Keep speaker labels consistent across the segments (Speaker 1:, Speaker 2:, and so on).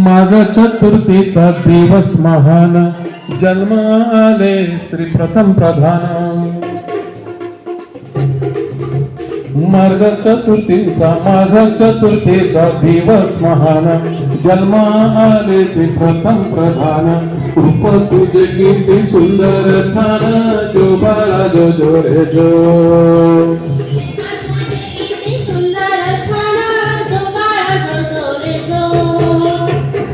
Speaker 1: माघ चतुर्थीचा दिवस महान, जन्म आले श्री प्रथम प्रधान. माघ चतुर्थीचा दिवस महान, जन्म आले श्री प्रथम प्रधान. रूप तुझे किती सुंदर छान, जो बाळा जो जो रे जो.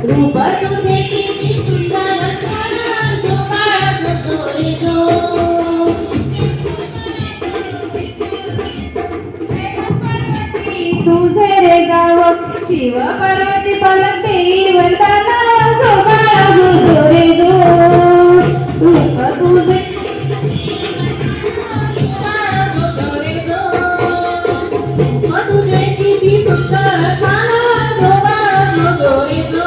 Speaker 2: रूप तुझे किती सुंदर छान, जो बाळा जो रे जो. तुझे रे गाव शिव पार्वती पलटी वंदना, जो बाळा जो रे जो. रूप तुझे रे जो. रूप तुझे किती सुंदर छान, जो बाळा जो रे जो.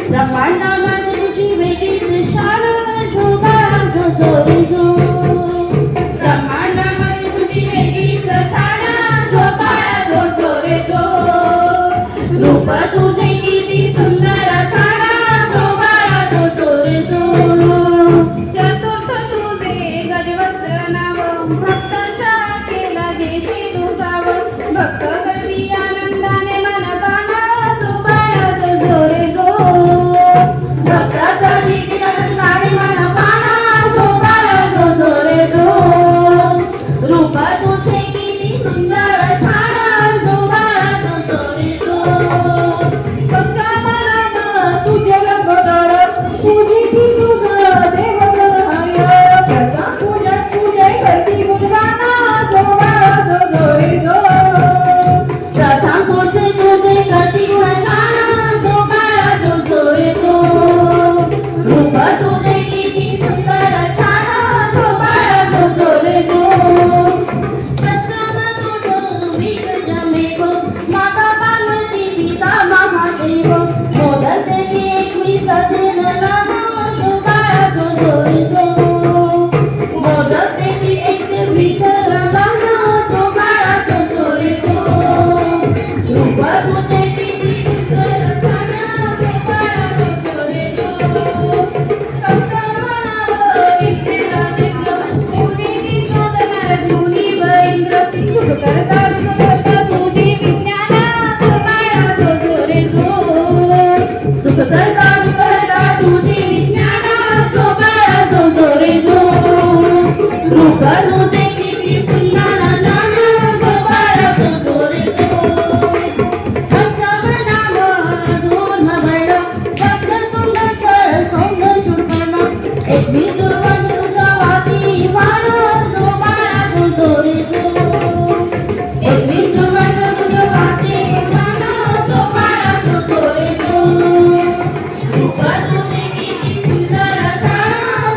Speaker 2: ब्रह्मांडामध्ये तुझी वेगळीच शान, जो बाळा जो रे जो. ब्रह्मांडामध्ये तुझी वेगळीच शान, जो बाळा जो रे जो. रूप तुझे किती सुंदर छान, जो बाळा जो रे जो. चतुर्थ तुझे गजवस्त्र नाव, भक्तांच्या केला देशी तुझाव. भक्त करती आनंदाने मन पाना, जो बाळा जो रे जो. रूप तुझे किती सुंदर छान, जो बाळा जो रे जो. तुझ्या मनात तुझे लंबगाड, तुझी ती तुझं देवघर हय. सदा तुझे करती गुणगाना, जो बाळा जो रे जो. सदा तुझे करती गुणगाना, जो बाळा जो रे जो. रूप तुझे किती सुंदर छान, जो बाळा जो रे जो. माता पार्वती पिता महादेव, मोदते एकवी सजन नाम, जो बाळा जो रे जो. मोदते एकवी सजन, जो बाळा जो रे जो. रूप तुझे किती सुंदर छान, जो बाळा जो रे जो. संतमनावर इतकेला चित्र, तुझी निशोधणार जुनी वैंद्र. सुख करता तुझी विज्ञान, जो बाळा जो रे जो. सुख करता तुझी विज्ञान, जो बाळा जो रे जो. रूप तुझे किती सुंदर छान, जो बाळा जो रे जो. अष्टम नाम धूर्म वर्ण, वक्रतुंड सर सौम्य शूर्पण. एकवी दुर्वन तुझ्या वाती वाण, जो बाळा जो रे जो. एकवी दुर्वन तुझ्या वाती वाण, जो बाळा जो रे जो. रूप तुझे किती सुंदर छान,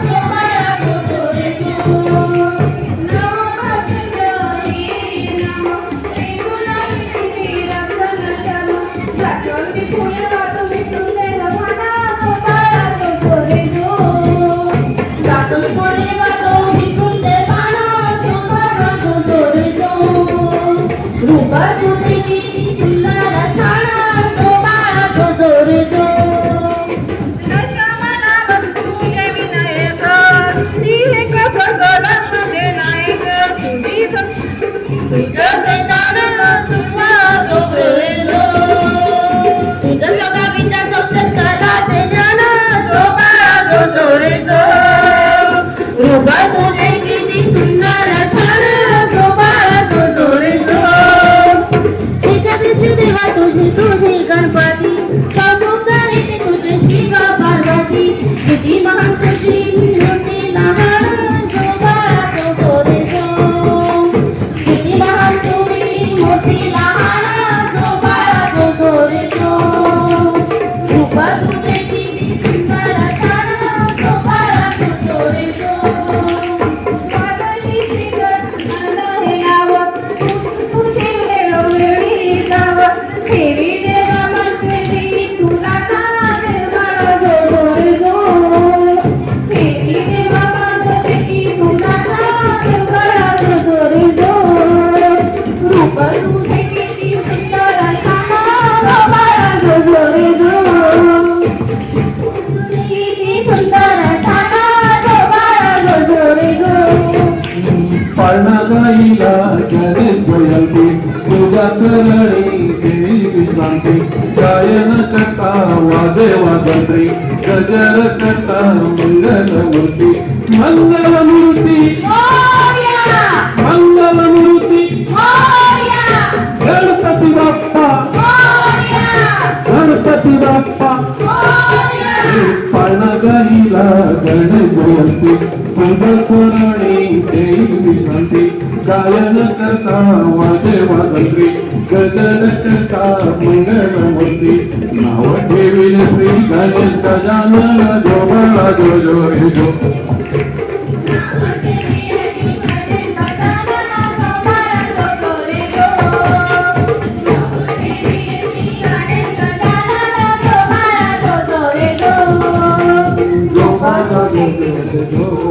Speaker 2: जो बाळा जो रे जो. नमो भास्करी नमो, श्री गुलाबी तुझी रंगन शर्मा. जास्वंदी फुले वाहतो विसरून रवाना, जो बाळा जो रे जो. जातून फुले वाहतो विसरून पाना, जो बाळा जो रे जो. रूप तुझे किती सुंदर छान, जो बाळा जो रे जो. दशमनाम तुझे विनायक, एक सकलांमध्ये नायक. तुझं कारण जो रे जो. तुझं जगा विचार संशय कलाचे ज्ञान, जो बाळा जो रे जो. रूप तुझे किती सुंदर छान, जो बाळा जो रे जो. एकादशी देवा तुझी गणपती, कौतुक येते तुझे शिव पार्वती. किती महान तुझी मूर्ती लहान, जो बाळा जो रे जो. किती महान तुझी मूर्ती लहान, जो बाळा जो रे जो. फेरी देवा माणसे तुला काढ बाळा जो रे जो फेरी देवा माणसे तुला काढ बाळा जो रे जो रूप तुझे किती सुंदर छान बाळा जो रे जो किती सुंदर छान बाळा जो रे जो
Speaker 1: पाळणा गाईला जरे जयंती तुझ्या चरणी देई विश्रांती गायन करता वाजे वाजंत्री गजर करता मंगलमूर्ती मंगलमूर्ती
Speaker 2: मोरया
Speaker 1: मंगलमूर्ती
Speaker 2: मोरया
Speaker 1: गणपती बाप्पा
Speaker 2: मोरया
Speaker 1: गणपती बाप्पा
Speaker 2: मोरया
Speaker 1: पाळणा गाईला गण जयंती तुझ्या चरणी देई विश्रांती गायन करता वाजे वाजंत्री गजर करता मंगलमूर्ती नाव ठेवील श्री गणेश गजानन जो बाळा जो जो रे जो जो बाळा जो जो रे जो